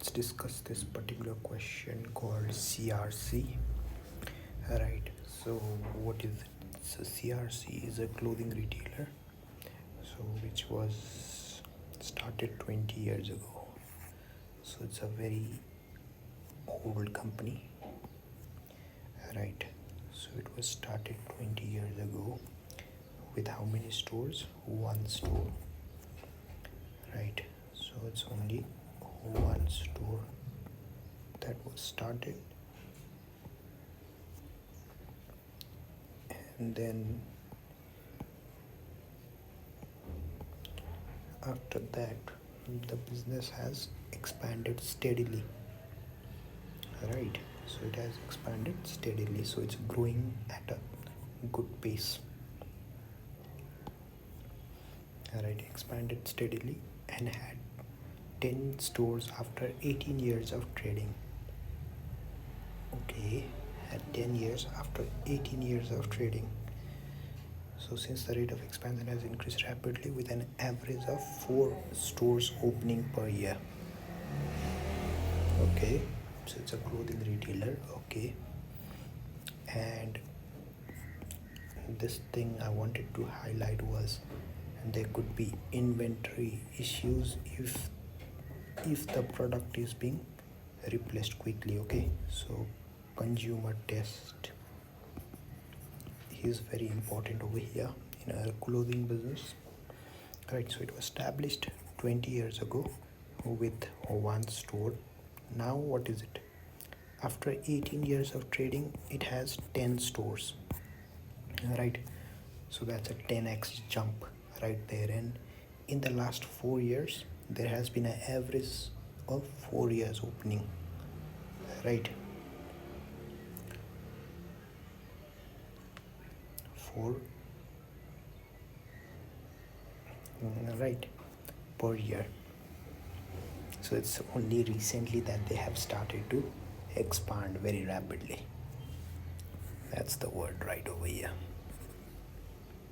let's discuss this particular question called CRC. Right, so what is it? So CRC is a clothing retailer, so which was started 20 years ago. So it's a very old company. Right, so it was started 20 years ago with how many stores? One store. Right, so it's only one store that was started, and then after that the business has expanded steadily. Right, so it has expanded steadily, so it's growing at a good pace. Right, expanded steadily and had 10 stores after 18 years of trading. Okay, had 10 years after 18 years of trading. So since the rate of expansion has increased rapidly with an average of 4 stores opening per year. Okay, so it's a clothing retailer. Okay, and this thing I wanted to highlight was there could be inventory issues if the product is being replaced quickly. Okay, so consumer test is very important over here in a clothing business. Right, so it was established 20 years ago with one store. Now what is it? After 18 years of trading, it has 10 stores. Right, so that's a 10x jump right there. And in the last 4 years, there has been an average of 4 years opening. Right, 4 right per year. So it's only recently that they have started to expand very rapidly. That's the word right over here.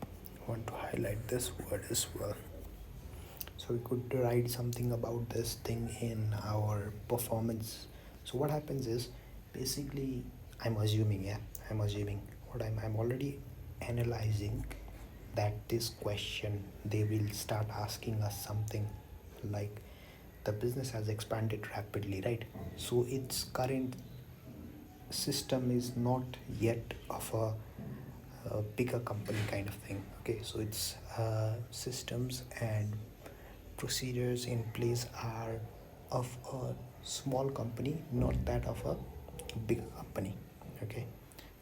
I want to highlight this word as well. So we could write something about this thing in our performance. So what happens is, basically, I'm assuming what I'm already analyzing that this question, they will start asking us something like the business has expanded rapidly, right? So its current system is not yet of a bigger company kind of thing. Okay, so its systems and procedures in place are of a small company, not that of a big company. Okay,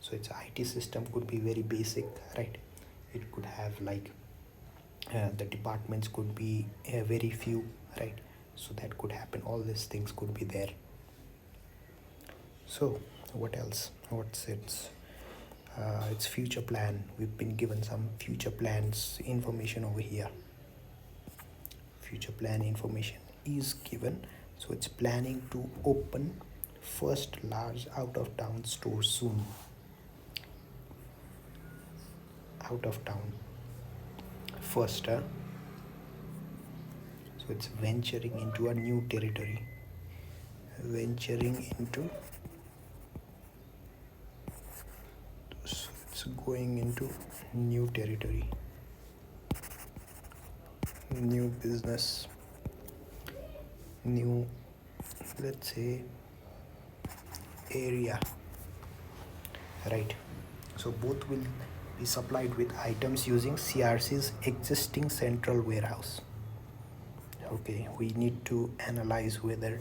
so its IT system could be very basic, right? It could have like the departments could be very few, right? So that could happen. All these things could be there. So what else? What's its future plan? We've been given some future plans information over here. Future plan information is given. So it's planning to open first large out of town store soon. Out of town first, so it's venturing into a new territory. So it's going into new territory, new business, new, let's say, area. Right, so both will be supplied with items using CRC's existing central warehouse. Okay, we need to analyze whether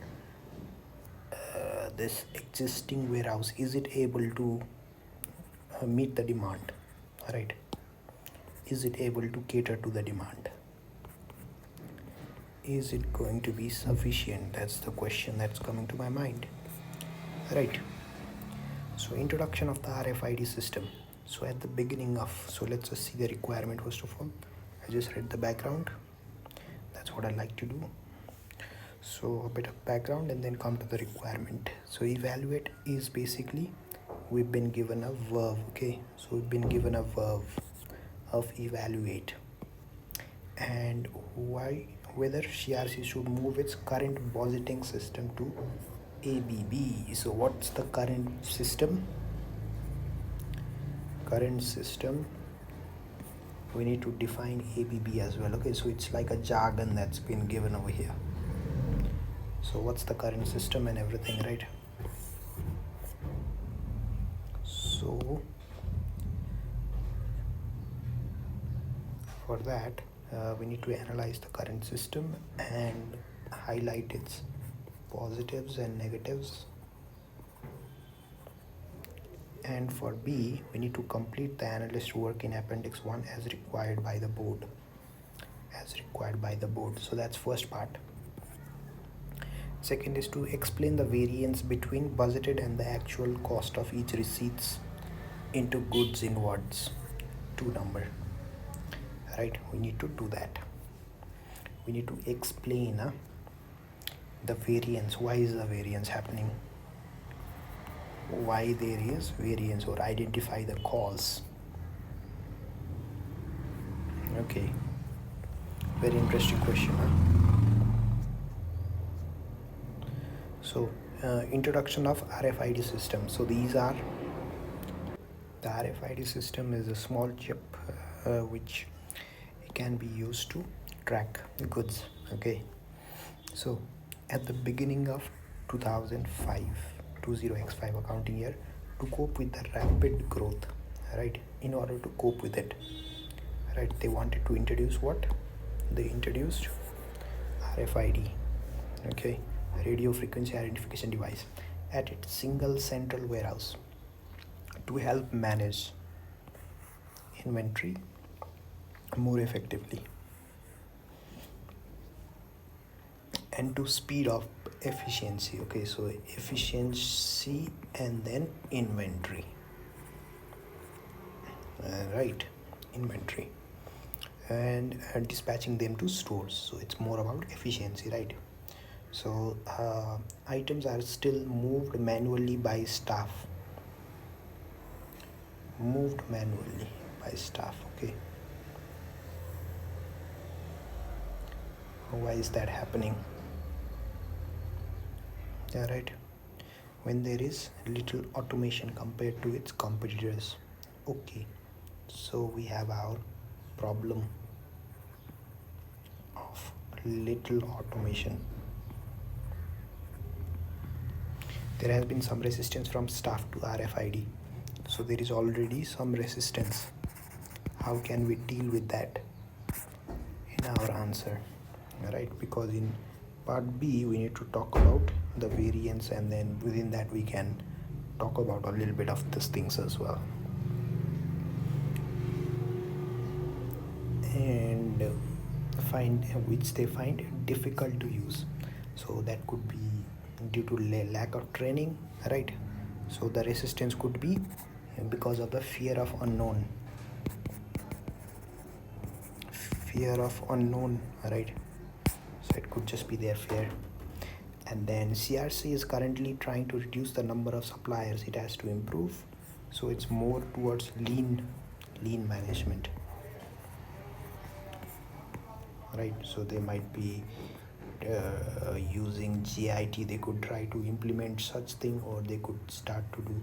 this existing warehouse, is it able to meet the demand, right? Is it able to cater to the demand? Is it going to be sufficient? That's the question that's coming to my mind. Right, so introduction of the RFID system. So at the beginning of, so let's just see the requirement first of all. I just read the background. That's what I like to do. So a bit of background and then come to the requirement. So evaluate is basically, we've been given a verb. Okay, so we've been given a verb of evaluate. And why whether CRC should move its current budgeting system to ABB. So what's the current system? Current system, we need to define ABB as well. Okay, so it's like a jargon that's been given over here. So what's the current system and everything, right? So for that, we need to analyze the current system and highlight its positives and negatives. And for B, we need to complete the analyst work in Appendix 1 as required by the board. So that's first part. Second is to explain the variance between budgeted and the actual cost of each receipts into goods inwards to number. Right, we need to do that. We need to explain the variance. Why is the variance happening? Why there is variance, or identify the cause. Okay, very interesting question. So introduction of RFID system. So these are the RFID system is a small chip which can be used to track goods. Okay, so at the beginning of 2005 20x5 accounting year, to cope with the rapid growth, right, in order to cope with it, right, they wanted to introduce what? They introduced RFID, okay, radio frequency identification device, at its single central warehouse to help manage inventory more effectively and to speed up efficiency. Okay, so efficiency and then inventory, right, inventory and dispatching them to stores. So it's more about efficiency, right? So items are still moved manually by staff. Okay, why is that happening? Yeah, right, when there is little automation compared to its competitors. Okay, so we have our problem of little automation. There has been some resistance from staff to RFID. So there is already some resistance. How can we deal with that in our answer? Right, because in part B we need to talk about the variance, and then within that we can talk about a little bit of these things as well. And which they find difficult to use. So that could be due to lack of training, right? So the resistance could be because of the fear of unknown, right? So it could just be their fear. And then CRC is currently trying to reduce the number of suppliers it has to improve. So it's more towards lean management, right? So they might be using JIT. They could try to implement such thing, or they could start to do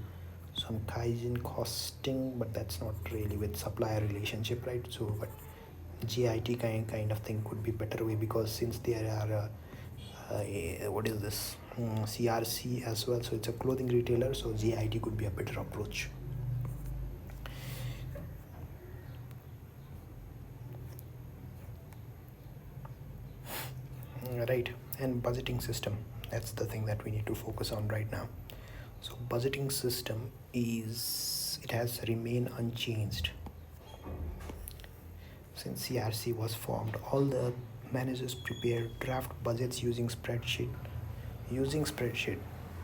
some Kaizen costing, but that's not really with supplier relationship, right? So but JIT kind of thing could be better way, because since there are what is this CRC as well, so it's a clothing retailer, so JIT could be a better approach. Right, and budgeting system, that's the thing that we need to focus on right now. So budgeting system it has remained unchanged since CRC was formed. All the managers prepare draft budgets using spreadsheet,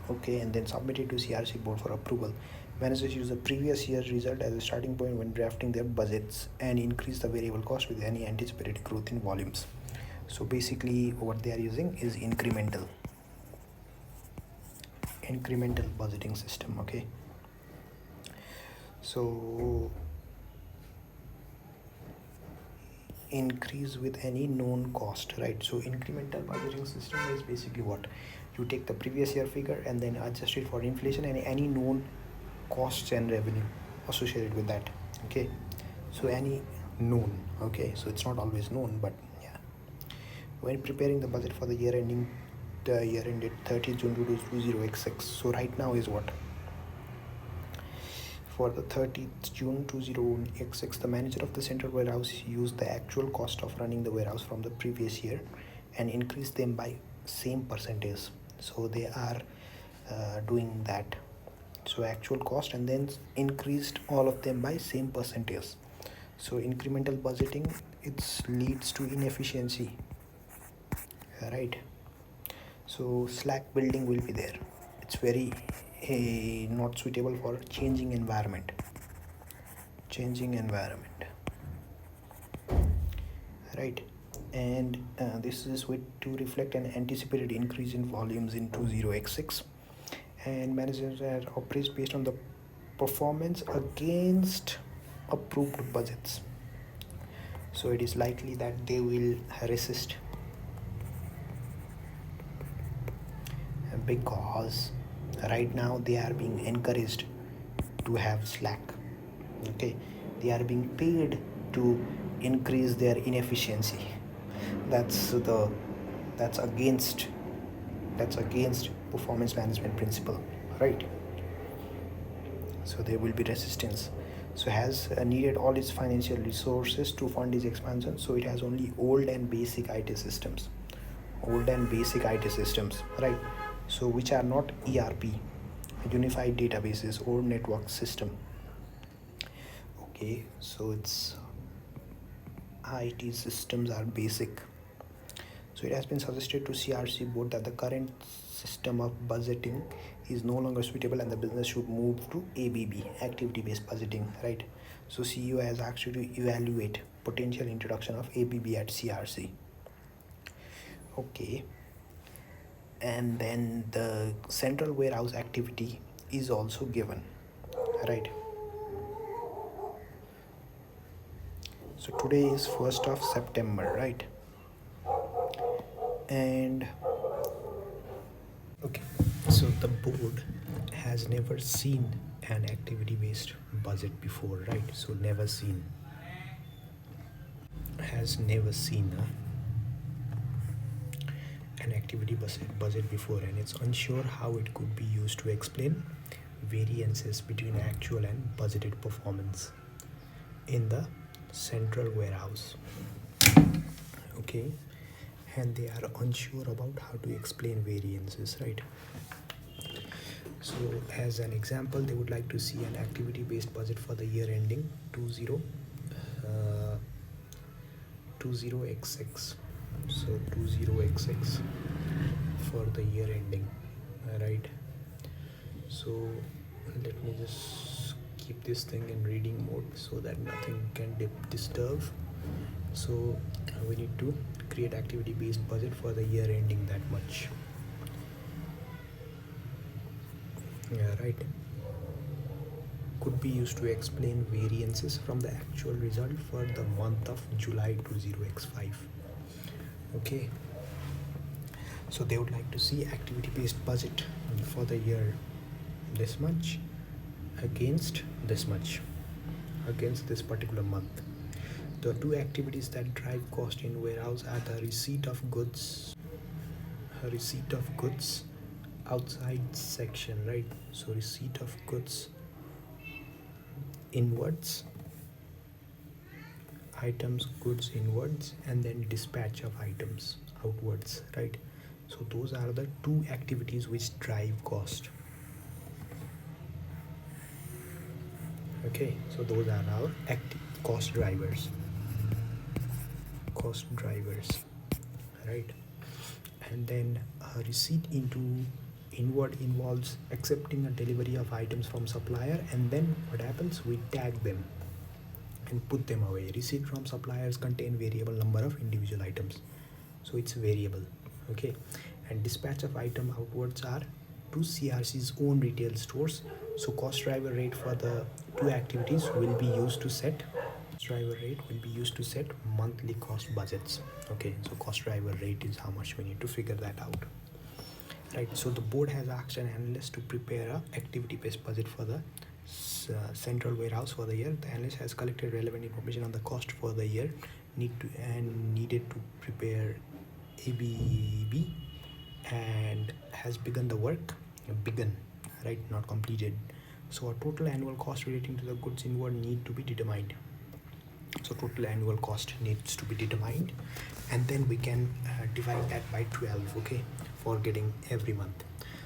okay, and then submit it to CRC board for approval. Managers use the previous year's result as a starting point when drafting their budgets and increase the variable cost with any anticipated growth in volumes. So basically what they are using is incremental budgeting system. Okay, so increase with any known cost, right? So incremental budgeting system is basically what you take the previous year figure and then adjust it for inflation and any known costs and revenue associated with that. Okay, so any known. Okay, so it's not always known, but yeah, when preparing the budget for the year ending, the year ended 30th June 2026. So right now is what? For the 30th June 2026, the manager of the central warehouse used the actual cost of running the warehouse from the previous year and increased them by same percentage. So they are doing that. So actual cost and then increased all of them by same percentage. So incremental budgeting, it leads to inefficiency, right? So slack building will be there. It's very not suitable for changing environment, right? And this is with to reflect an anticipated increase in volumes in 20x6, and managers are operates based on the performance against approved budgets. So it is likely that they will resist because right now they are being encouraged to have slack. Okay, they are being paid to increase their inefficiency. That's against performance management principle, right? So there will be resistance. So has needed all its financial resources to fund its expansion, so it has only old and basic IT systems, right? So which are not ERP, unified databases or network system. Okay, so its IT systems are basic. So it has been suggested to CRC board that the current system of budgeting is no longer suitable and the business should move to ABB, activity based budgeting, right? So CEO has actually evaluate potential introduction of ABB at CRC. Okay, and then the central warehouse activity is also given, right? So today is 1st of September, right? And okay, so the board has never seen an activity based budget before, right? So never seen, an activity budget before, and it's unsure how it could be used to explain variances between actual and budgeted performance in the central warehouse. Okay, and they are unsure about how to explain variances, right? So as an example, they would like to see an activity based budget for the year ending 20x6. So 20x6 for the year ending, right? So let me just keep this thing in reading mode so that nothing can disturb. So we need to create activity based budget for the year ending that much. Yeah, right. Could be used to explain variances from the actual result for the month of July 20x5. Okay, so they would like to see activity based budget for the year this much against this much against this particular month. The two activities that drive cost in warehouse are the receipt of goods outside section, right? So receipt of goods inwards, goods inwards, and then dispatch of items outwards, right? So those are the two activities which drive cost. Okay, so those are our cost drivers, right? And then a receipt into inward involves accepting a delivery of items from supplier, and then what happens, we tag them and put them away. Receipt from suppliers contain variable number of individual items, so it's variable. Okay, and dispatch of item outwards are to CRC's own retail stores. So cost driver rate for the two activities will be used to set driver rate will be used to set monthly cost budgets. Okay, so cost driver rate is how much we need to figure that out. Right, so the board has asked an analyst to prepare a activity based budget for the central warehouse for the year. The analyst has collected relevant information on the cost for the year needed to prepare ABB and has begun the work. Begun, right, not completed. So a total annual cost relating to the goods inward need to be determined. So total annual cost needs to be determined, and then we can divide that by 12, okay, for getting every month.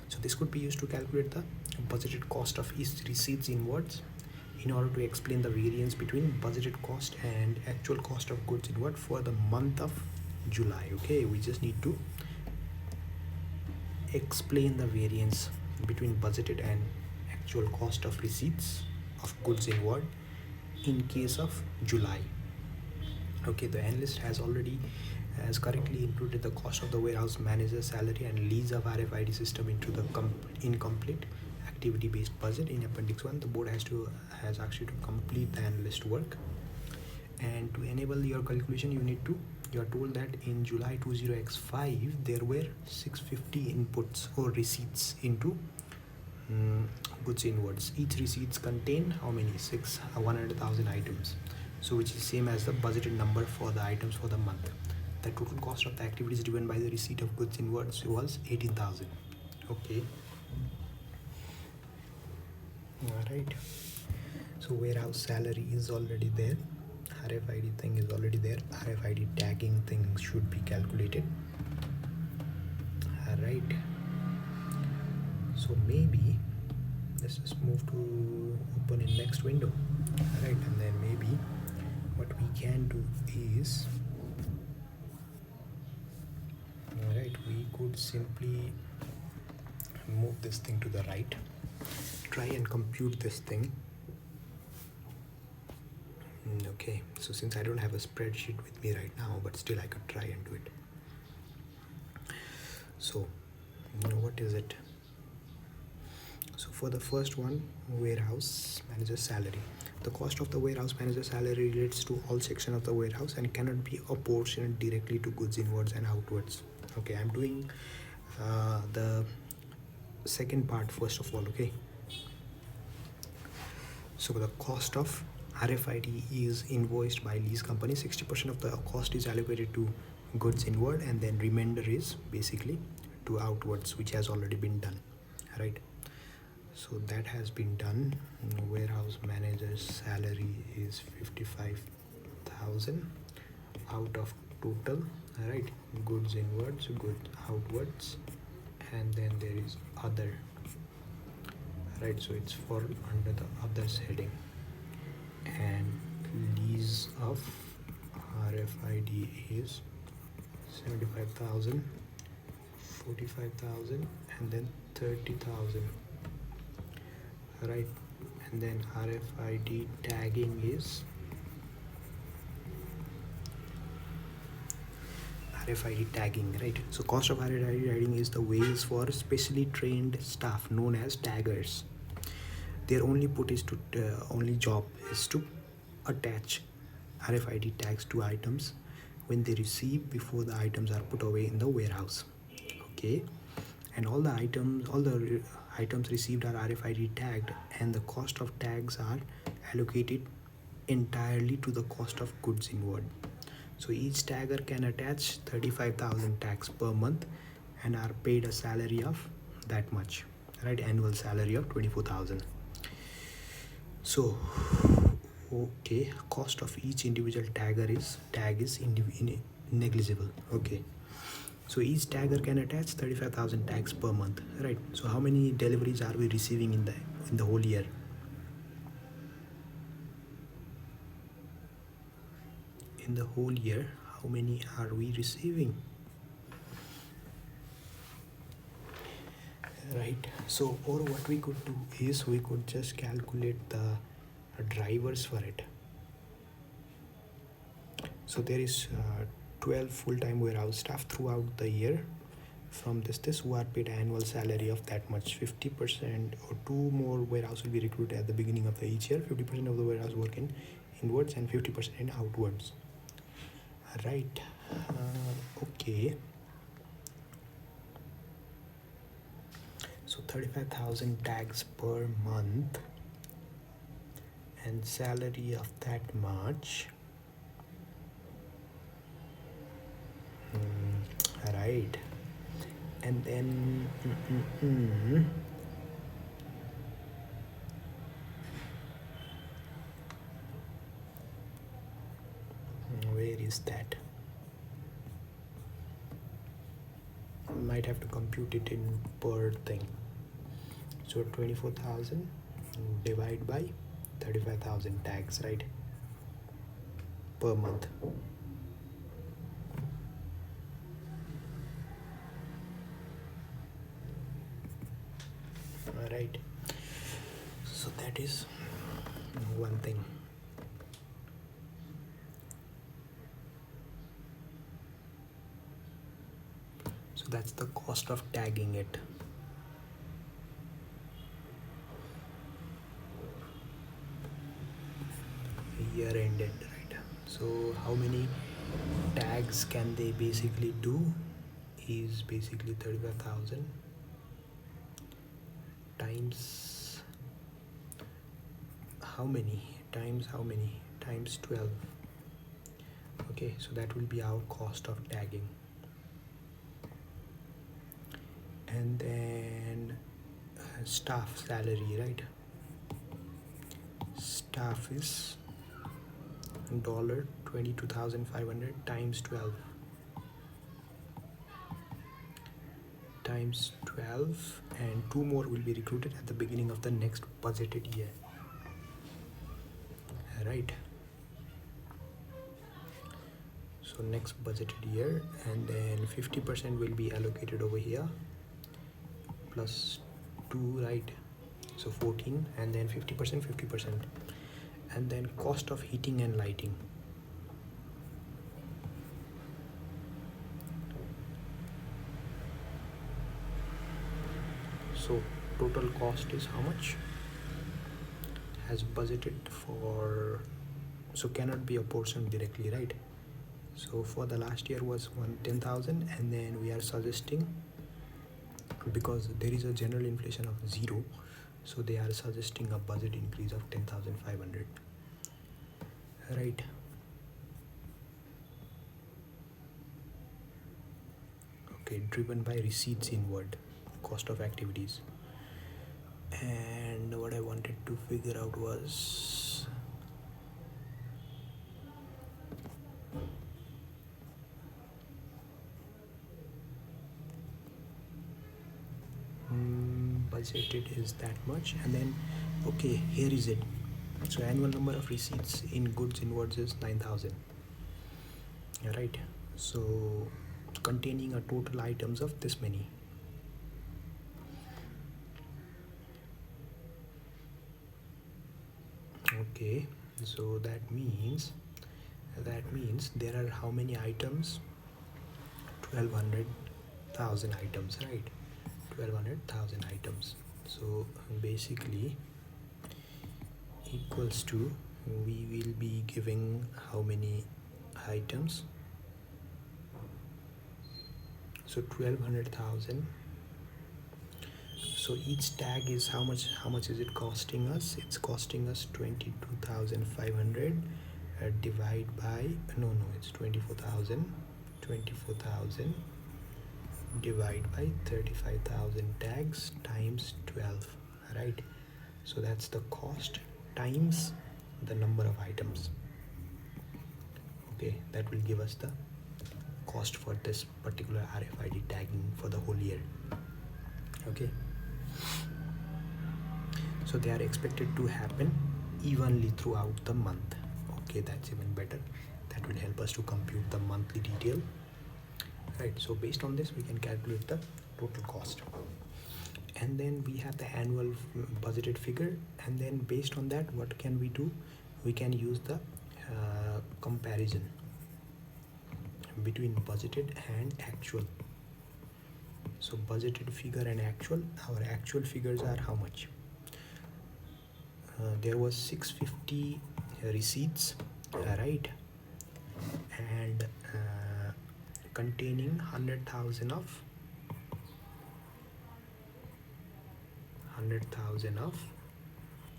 So this could be used to calculate the budgeted cost of each receipts inwards in order to explain the variance between budgeted cost and actual cost of goods inward for the month of July. Okay, we just need to explain the variance between budgeted and actual cost of receipts of goods inward in case of July. Okay, the analyst has correctly included the cost of the warehouse manager's salary and lease of RFID system into the incomplete activity based budget in appendix 1. The board has actually to complete the analyst work, and to enable your calculation you are told that in July 20x5 there were 650 inputs or receipts into goods inwards. Each receipts contain how many? 100,000 items, so which is same as the budgeted number for the items for the month. The total cost of the activities driven by the receipt of goods inwards was 18,000. Okay, all right, so warehouse salary is already there, RFID thing is already there, RFID tagging thing should be calculated. All right, so maybe let's just move to open in next window. All right, and then maybe what we can do is, all right, we could simply move this thing to the right, try and compute this thing. Okay, so since I don't have a spreadsheet with me right now, but still I could try and do it. So what is it? So for the first one, warehouse manager salary. The cost of the warehouse manager salary relates to all sections of the warehouse and cannot be apportioned directly to goods inwards and outwards. Okay, I'm doing the second part first of all. Okay, so the cost of RFID is invoiced by lease company. 60% of the cost is allocated to goods inward, and then remainder is basically to outwards, which has already been done. Right, so that has been done. Warehouse manager's salary is 55,000 out of total. Right, goods inwards, goods outwards, and then there is other. Right, so it's for under the others heading, and lease of RFID is 75,000, 45,000, and then 30,000. Right, and then RFID tagging is RFID tagging. Right, so cost of RFID tagging is the wage for specially trained staff known as taggers. Their only job is to attach RFID tags to items when they receive before the items are put away in the warehouse. Okay, and all the items received are RFID tagged, and the cost of tags are allocated entirely to the cost of goods inward. So each tagger can attach 35,000 tags per month and are paid a salary of that much. Right, annual salary of 24,000. So okay, cost of each individual tag is negligible. Okay, so each tagger can attach 35,000 tags per month. Right, so how many deliveries are we receiving in the whole year? In the whole year, how many are we receiving? Right, so or what we could do is we could just calculate the drivers for it. So there is 12 full-time warehouse staff throughout the year from this who are paid annual salary of that much. 50% or 2 more warehouse will be recruited at the beginning of each year. 50% of the warehouse work in inwards and 50% in outwards. Right. Okay. So 35,000 tags per month and salary of that much. Right. And then where is that? Might have to compute it in per thing. So 24,000 divide by 35,000 tags, right? Per month. Alright. So that is one thing. So that's the cost of tagging it. Year ended, right? So how many tags can they basically do is basically 35,000 times how many times 12. Okay, so that will be our cost of tagging. And then staff salary, right? Staff is $22,500 times 12 times 12, and 2 more will be recruited at the beginning of the next budgeted year. Right. So next budgeted year, and then 50% will be allocated over here plus 2, right? So 14, and then 50%, and then cost of heating and lighting. So total cost is how much? Has budgeted for, so cannot be apportioned directly, right? So for the last year was 10,000, and then we are suggesting, because there is a general inflation of 0, so they are suggesting a budget increase of 10,500, right? Okay, driven by receipts inward, cost of activities. And what I wanted to figure out was budgeted is that much, and then okay, here is it. So annual number of receipts in goods inwards is 9,000, right? So containing a total items of this many. Okay, so that means there are how many items? 1200,000 items, right? 1200,000 items. So basically equals to, we will be giving how many items? So 1200,000. So each tag is how much is it costing us? It's costing us 22,500 divide by, it's 24,000 divide by 35,000 tags times 12, right? So that's the cost times the number of items. Okay, that will give us the cost for this particular RFID tagging for the whole year. Okay, so they are expected to happen evenly throughout the month. Okay, that's even better. That will help us to compute the monthly detail, right? So based on this, we can calculate the total cost, and then we have the annual budgeted figure, and then based on that, what can we do? We can use the comparison between budgeted and actual. So budgeted figure and actual, our actual figures are how much? There was 650 receipts, right, and containing 100,000 of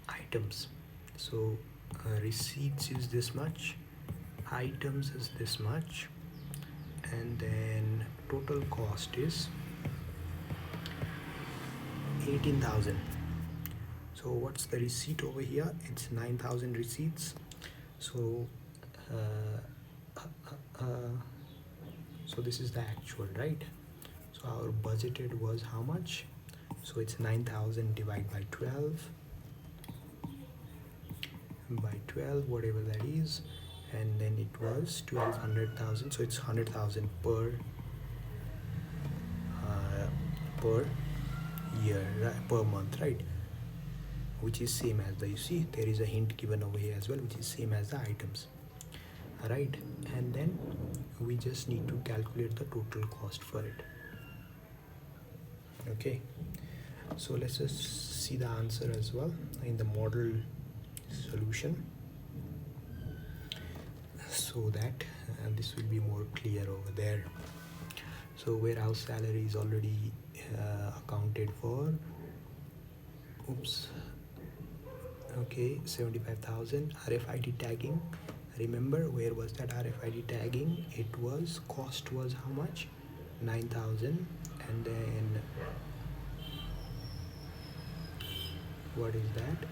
items. So receipts is this much, items is this much, and then total cost is 18,000. So what's the receipt over here? It's 9,000 receipts. So so this is the actual, right? So our budgeted was how much? So it's 9,000 divided by 12, whatever that is, and then it was 1,200,000. So it's 100,000 per year, per month, right? Which is same as the, you see there is a hint given over here as well, which is same as the items, right? And then we just need to calculate the total cost for it. Okay, so let's just see the answer as well in the model solution, so that this will be more clear over there. So warehouse salary is already accounted for. Oops. Okay, 75,000. RFID tagging, remember where was that RFID tagging? It was, cost was how much? 9,000. And then what is that?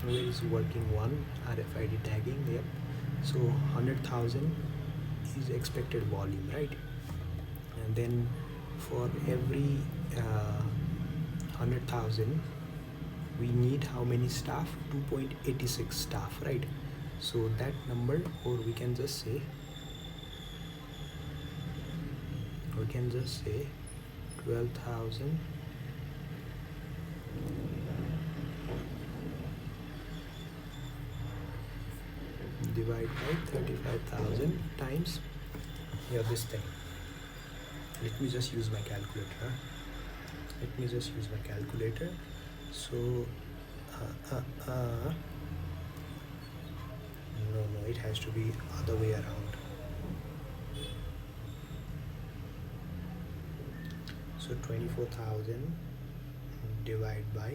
Where is working one? RFID tagging. Yep. So 100,000 is expected volume, right? And then for every 100,000 we need how many staff? 2.86 staff, right? So that number, or we can just say 12,000 divided by 35,000 times here this thing. Let me just use my calculator. So no, it has to be other way around. So 24,000 divided by,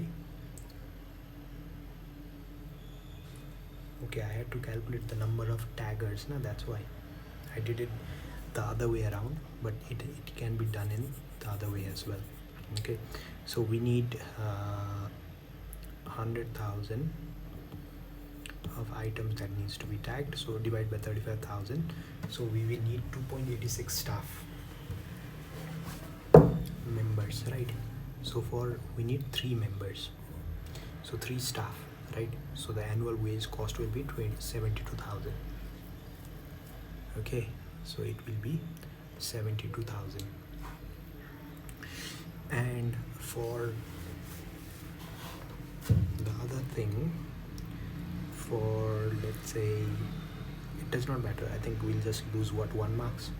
okay, I had to calculate the number of taggers, that's why I did it the other way around, but it can be done in the other way as well. Okay, so we need 100,000 of items that needs to be tagged, so divide by 35,000. So we will need 2.86 staff members, right? So we need 3 members, so 3 staff, right? So the annual wage cost will be 72,000. Okay, so it will be 72,000. And for the other thing, for let's say, it does not matter, I think we'll just lose 1 marks.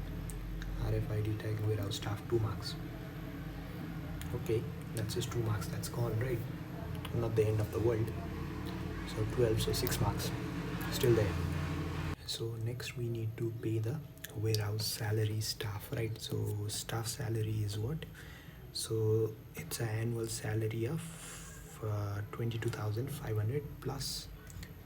RFID tag warehouse staff 2 marks. Okay, that's just 2 marks, that's gone, right? Not the end of the world. So 12, so 6 marks still there. So next we need to pay the warehouse salary staff, right? So staff salary is what? So it's an annual salary of 22,500 plus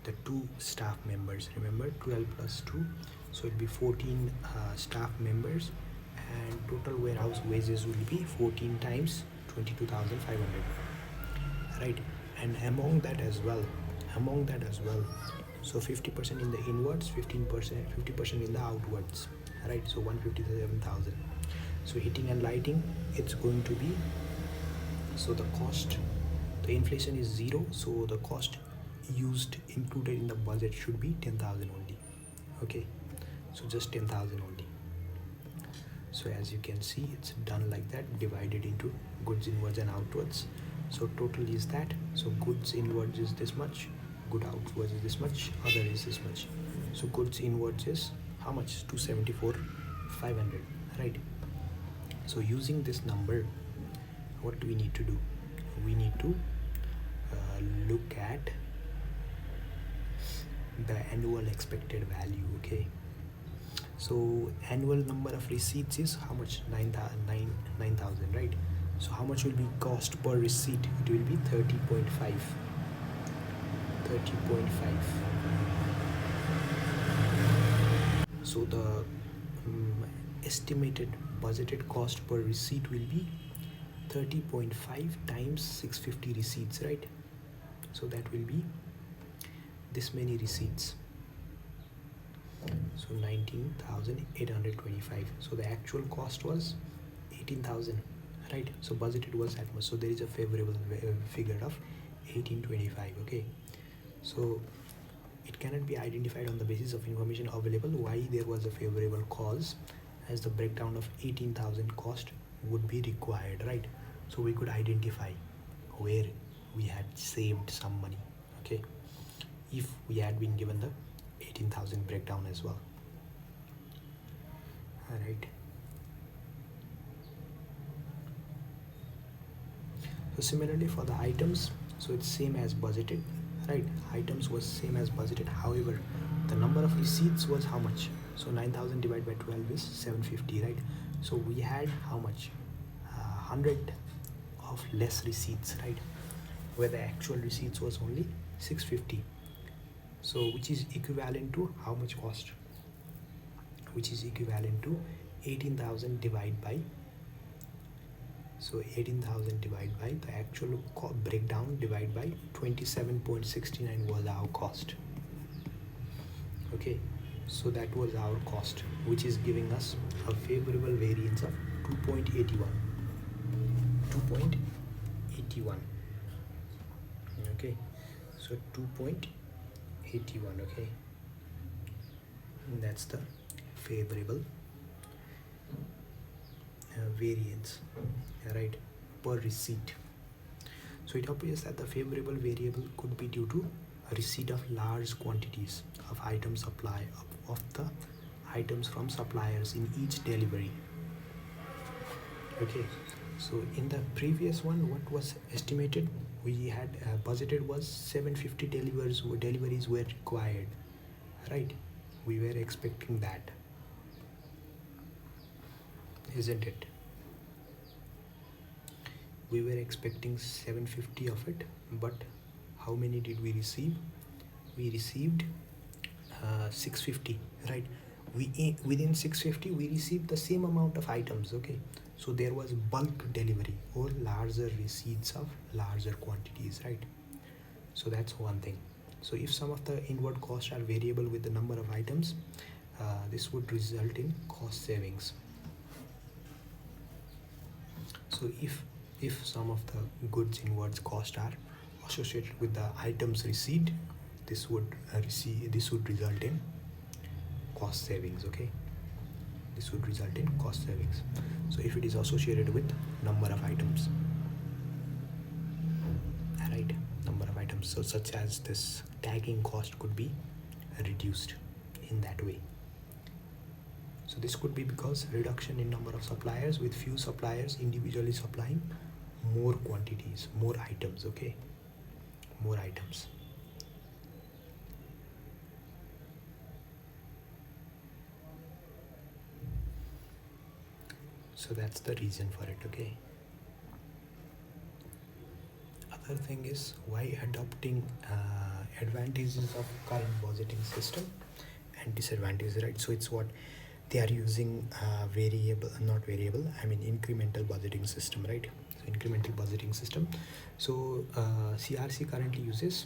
the 2 staff members. Remember, 12 plus 2, so it'll be 14 staff members, and total warehouse wages will be 14 times 22,500, right? And among that as well, so 50% in the inwards, 50% in the outwards, right? So 157,000. So heating and lighting, it's going to be, so the cost, the inflation is 0, so the cost included in the budget should be 10,000 only. Okay, so just 10,000 only. So as you can see, it's done like that, divided into goods inwards and outwards. So total is that, so goods inwards is this much, good outwards is this much, other is this much. So goods inwards is how much? 274,500, right? So using this number, what do we need to do? We need to look at the annual expected value. Okay, so annual number of receipts is how much? 9,000, right? So how much will be cost per receipt? It will be 30.5. So the estimated budgeted cost per receipt will be 30.5 times 650 receipts, right? So that will be this many receipts. So 19,825. So the actual cost was 18,000, right? So budgeted was that much. So there is a favorable figure of 1825. Okay, so it cannot be identified on the basis of information available why there was a favorable cause, as the breakdown of 18,000 cost would be required, right? So we could identify where we had saved some money, okay, if we had been given the 18,000 breakdown as well. All right. So similarly for the items, so it's same as budgeted, right? Items was same as budgeted. However, the number of receipts was how much? So 9,000 divided by 12 is 750, right? So we had how much? 100 of less receipts, right? Where the actual receipts was only 650. So which is equivalent to how much cost? Which is equivalent to 18,000 divided by, so 18,000 divided by the actual breakdown divided by 27.69 was our cost. Okay, so that was our cost, which is giving us a favorable variance of 2.81. Okay, so 2.81. okay, and that's the favorable variance, right, per receipt. So it appears that the favorable variable could be due to a receipt of large quantities of items supply of the items from suppliers in each delivery. Okay, so in the previous one, what was estimated? We had budgeted was 750 deliveries were required, right? We were expecting that, isn't it? We were expecting 750 of it, but how many did we receive? We received 650, right? Within 650 we received the same amount of items. Okay, so there was bulk delivery or larger receipts of larger quantities, right? So that's one thing. So if some of the inward costs are variable with the number of items, this would result in cost savings. So if some of the goods inwards cost are associated with the items received, this would result in cost savings. Okay, this would result in cost savings. So if it is associated with number of items, right, number of items, so such as this tagging cost could be reduced in that way. So this could be because reduction in number of suppliers, with few suppliers individually supplying more quantities, more items. Okay, more items. So that's the reason for it. Okay, other thing is why adopting advantages of current budgeting system and disadvantages, right? So it's what they are using incremental budgeting system, right? So incremental budgeting system. So CRC currently uses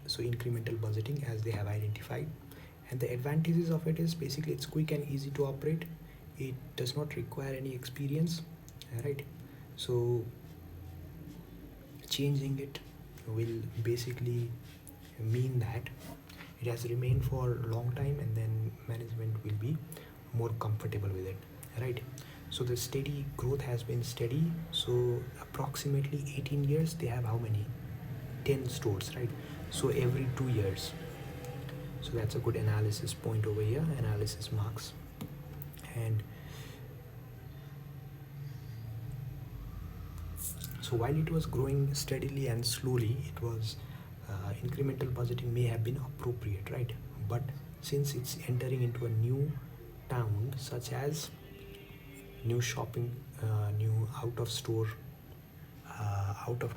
incremental budgeting, as they have identified, and the advantages of it is basically it's quick and easy to operate. It does not require any experience, right? So changing it will basically mean that it has remained for a long time, and then management will be more comfortable with it, right? So the steady growth has been steady. So approximately 18 years they have how many? 10 stores, right? So every 2 years. So that's a good analysis point over here, analysis marks. And so while it was growing steadily and slowly, it was incremental budgeting may have been appropriate, right? But since it's entering into a new town, such as new shopping, new out of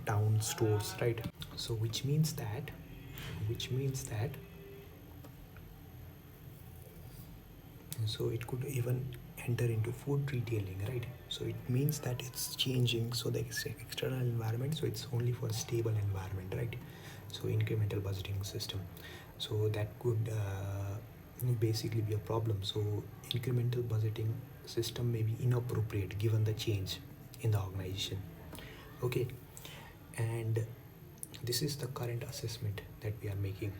town stores, right? So which means that so it could even enter into food retailing, right? So it means that it's changing. So the external environment, so it's only for a stable environment, right? So incremental budgeting system, so that could basically be a problem. So incremental budgeting system may be inappropriate given the change in the organization. Okay, and this is the current assessment that we are making.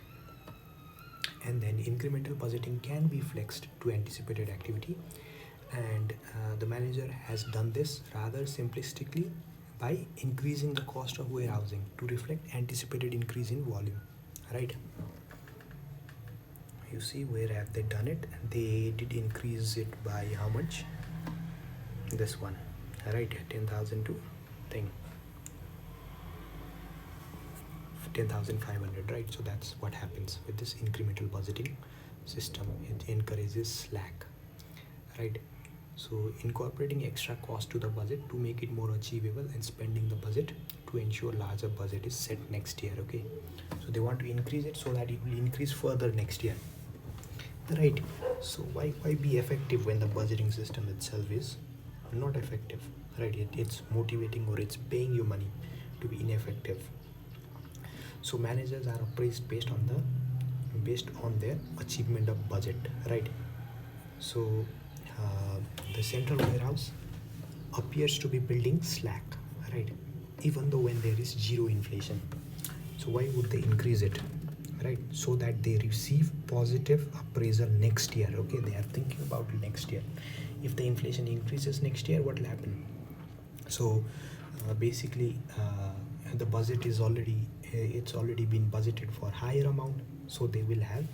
And then incremental budgeting can be flexed to anticipated activity, and the manager has done this rather simplistically by increasing the cost of warehousing to reflect anticipated increase in volume, right? You see, where have they done it? They did increase it by how much? This one, right? 10,000 to thing 10,500, right? So that's what happens with this incremental budgeting system. It encourages slack, right? So incorporating extra cost to the budget to make it more achievable, and spending the budget to ensure larger budget is set next year. Okay, so they want to increase it so that it will increase further next year, right? So why be effective when the budgeting system itself is not effective, right? It's motivating, or it's paying you money to be ineffective. So managers are appraised based on their achievement of budget, right? So the central warehouse appears to be building slack, right? Even though when there is zero inflation. So why would they increase it, right? So that they receive positive appraisal next year. Okay, they are thinking about next year. If the inflation increases next year, what will happen? So basically the budget is already it's already been budgeted for higher amount, so they will have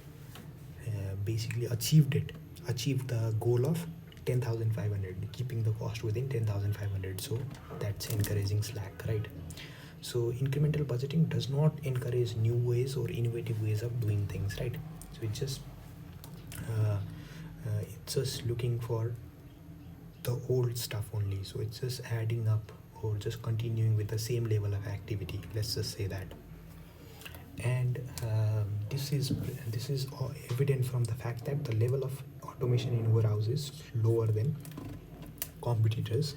basically achieved the goal of 10,500, keeping the cost within 10,500. So that's encouraging slack, right? So incremental budgeting does not encourage new ways or innovative ways of doing things, right? So it's just looking for the old stuff only. So it's just adding up or just continuing with the same level of activity, let's just say that. And this is evident from the fact that the level of automation in warehouse is lower than competitors,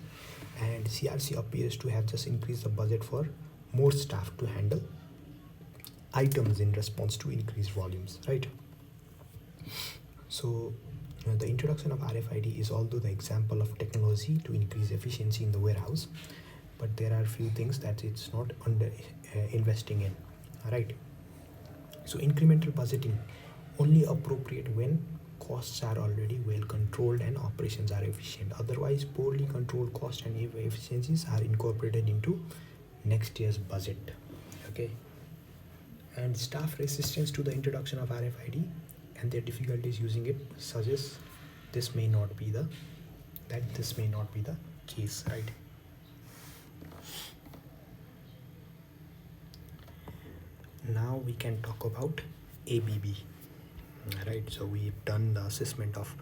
and CRC appears to have just increased the budget for more staff to handle items in response to increased volumes, right? So the introduction of RFID is although the example of technology to increase efficiency in the warehouse, but there are few things that it's not under investing in, right? So incremental budgeting only appropriate when costs are already well controlled and operations are efficient. Otherwise, poorly controlled costs and efficiencies are incorporated into next year's budget. Okay, and staff resistance to the introduction of RFID and their difficulties using it suggests this may not be the case, right? Now we can talk about ABB, right? So we've done the assessment of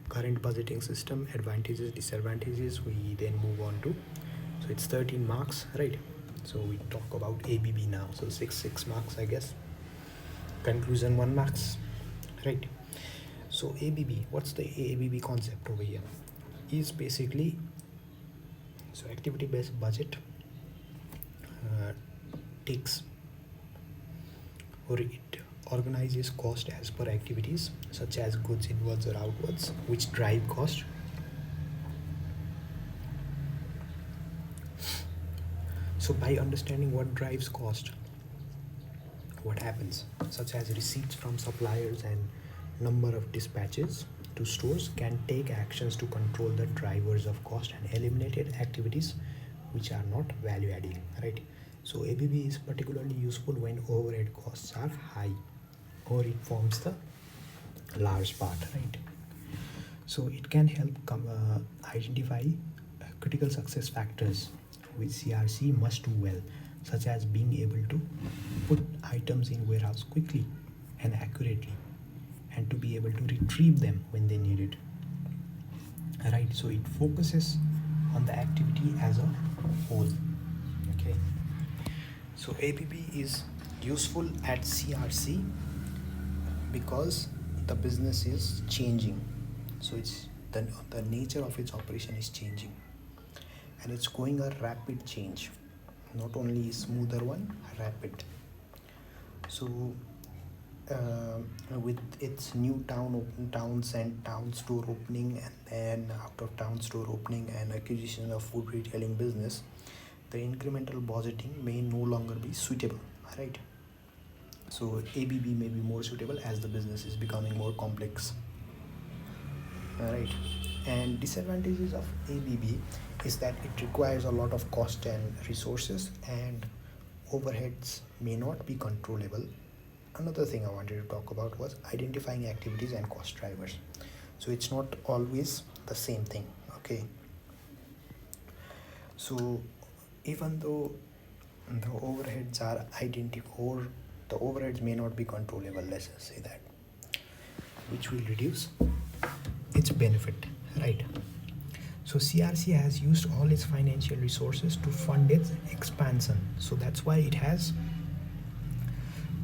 current budgeting system, advantages, disadvantages. We then move on to, so it's 13 marks, right? So we talk about ABB now. So 6 marks, I guess. Conclusion 1 marks, right? So ABB, what's the ABB concept over here? Is basically, so activity based budget takes, or it organizes cost as per activities such as goods inwards or outwards, which drive cost. So by understanding what drives cost, what happens, such as receipts from suppliers and number of dispatches to stores, can take actions to control the drivers of cost and eliminate activities which are not value adding, right? So ABB is particularly useful when overhead costs are high or it forms the large part, right? So it can help identify critical success factors which CRC must do well. such as being able to put items in warehouse quickly and accurately, and to be able to retrieve them when they need it. Right, so it focuses on the activity as a whole. Okay, so ABB is useful at CRC because the business is changing. So it's the nature of its operation is changing, and it's going a rapid change, not only smoother one, rapid. So with its new towns and town store opening, and then out of town store opening and acquisition of food retailing business, the incremental budgeting may no longer be suitable, right? So ABB may be more suitable as the business is becoming more complex, right? And disadvantages of ABB is that it requires a lot of cost and resources, and overheads may not be controllable. Another thing I wanted to talk about was identifying activities and cost drivers. So it's not always the same thing, okay? So even though the overheads are identical, or the overheads may not be controllable, let's just say that, which will reduce its benefit, right? So CRC has used all its financial resources to fund its expansion. So that's why it has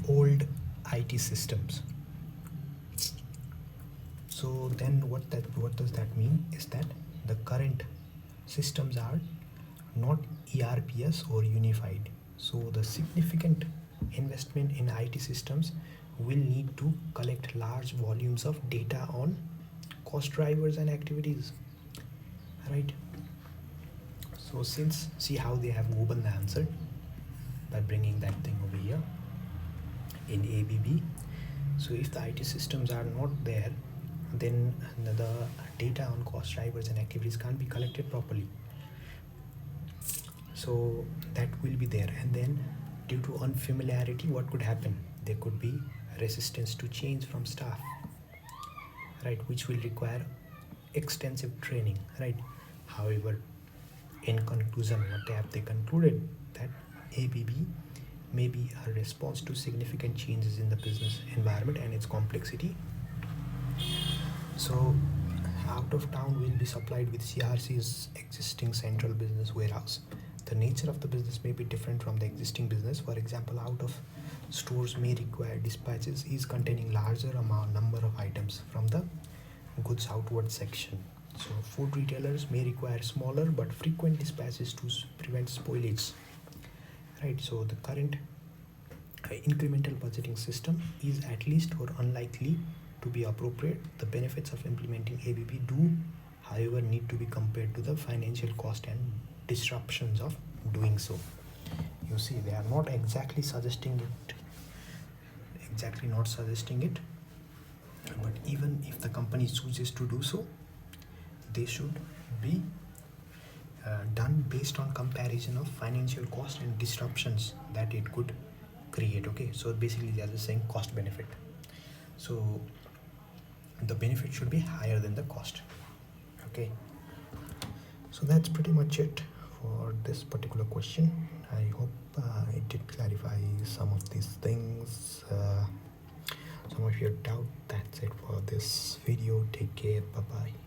old IT systems. So then what does that mean is that the current systems are not ERPS or unified. So the significant investment in IT systems will need to collect large volumes of data on cost drivers and activities, right? So since, see how they have opened the answer by bringing that thing over here in ABB. So if the IT systems are not there, then the data on cost drivers and activities can't be collected properly. So that will be there, and then due to unfamiliarity, what could happen? There could be resistance to change from staff, right, which will require extensive training, right? However, in conclusion, what have they concluded? That ABB may be a response to significant changes in the business environment and its complexity. So out of town will be supplied with CRC's existing central business warehouse. The nature of the business may be different from the existing business. For example, out of stores may require dispatches is containing larger number of items from the goods outward section. So food retailers may require smaller but frequent dispatches to prevent spoilage, right? So the current incremental budgeting system is at least or unlikely to be appropriate. The benefits of implementing ABB do, however, need to be compared to the financial cost and disruptions of doing so. You see, they are not exactly suggesting it, but even if the company chooses to do so, they should be done based on comparison of financial cost and disruptions that it could create. Okay, so basically they are just saying cost benefit. So the benefit should be higher than the cost. Okay, so that's pretty much it for this particular question. I hope it did clarify some of these things, some of your doubt. That's it for this video. Take care. Bye bye.